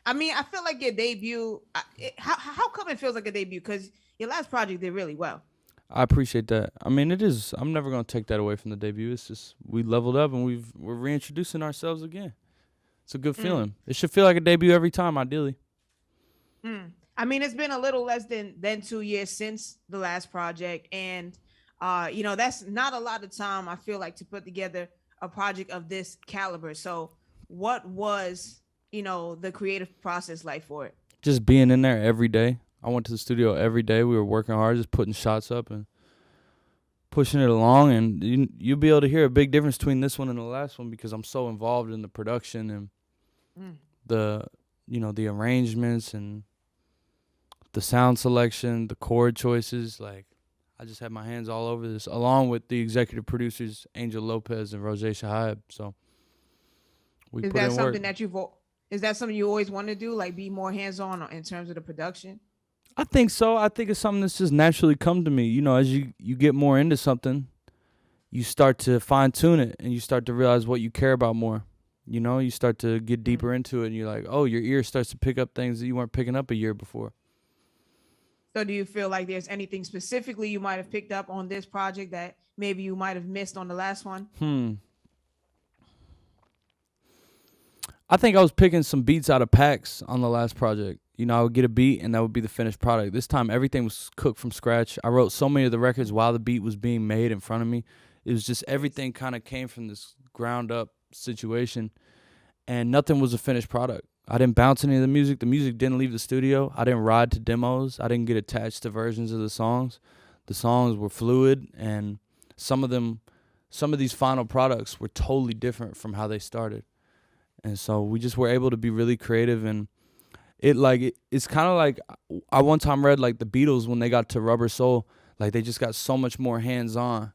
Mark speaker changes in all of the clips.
Speaker 1: I mean, I feel like your debut. How come it feels like a debut? Because your last project did really well.
Speaker 2: I appreciate that. I mean, it is. I'm never gonna take that away from the debut. It's just we leveled up and we're reintroducing ourselves again. It's a good
Speaker 1: Mm,
Speaker 2: feeling. It should feel like a debut every time, ideally.
Speaker 1: I mean, it's been a little less than 2 years since the last project, and that's not a lot of time. I feel like to put together a project of this caliber. So, what was the creative process like for it?
Speaker 2: Just being in there every day. I went to the studio every day. We were working hard, just putting shots up and pushing it along. And you'll be able to hear a big difference between this one and the last one because I'm so involved in the production and
Speaker 1: Mm.
Speaker 2: the arrangements and the sound selection, the chord choices. Like, I just had my hands all over this, along with the executive producers Angel Lopez and Rosé Shahab. So we
Speaker 1: Is
Speaker 2: put
Speaker 1: that
Speaker 2: in work.
Speaker 1: something that is that something you always want to do, like be more hands on in terms of the production?
Speaker 2: I think so. I think it's something that's just naturally come to me. As you get more into something, you start to fine tune it and you start to realize what you care about more. You start to get
Speaker 1: Mm.
Speaker 2: deeper into it and you're like, oh, your ear starts to pick up things that you weren't picking up a year before.
Speaker 1: So, do you feel like there's anything specifically you might have picked up on this project that maybe you might have missed on the last one?
Speaker 2: I think I was picking some beats out of packs on the last project. I would get a beat and that would be the finished product. This time everything was cooked from scratch. I wrote so many of the records while the beat was being made in front of me. It was just everything kind of came from this ground up situation and nothing was a finished product. I didn't bounce any of the music. The music didn't leave the studio. I didn't ride to demos. I didn't get attached to versions of the songs. The songs were fluid and some of these final products were totally different from how they started. And so we just were able to be really creative and it's kind of like I one time read like the Beatles when they got to Rubber Soul, like they just got so much more hands on,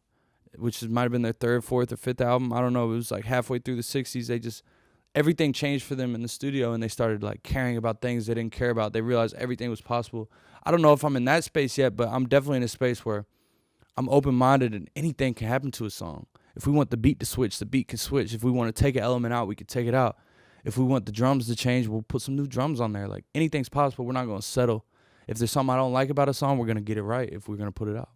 Speaker 2: which might have been their third, fourth, or fifth album. I don't know. It was like halfway through the 60s. Everything changed for them in the studio and they started like caring about things they didn't care about. They realized everything was possible. I don't know if I'm in that space yet, but I'm definitely in a space where I'm open-minded and anything can happen to a song. If we want the beat to switch, the beat can switch. If we want to take an element out, we can take it out. If we want the drums to change, we'll put some new drums on there. Like, anything's possible. We're not going to settle. If there's something I don't like about a song, we're going to get it right if we're going to put it out.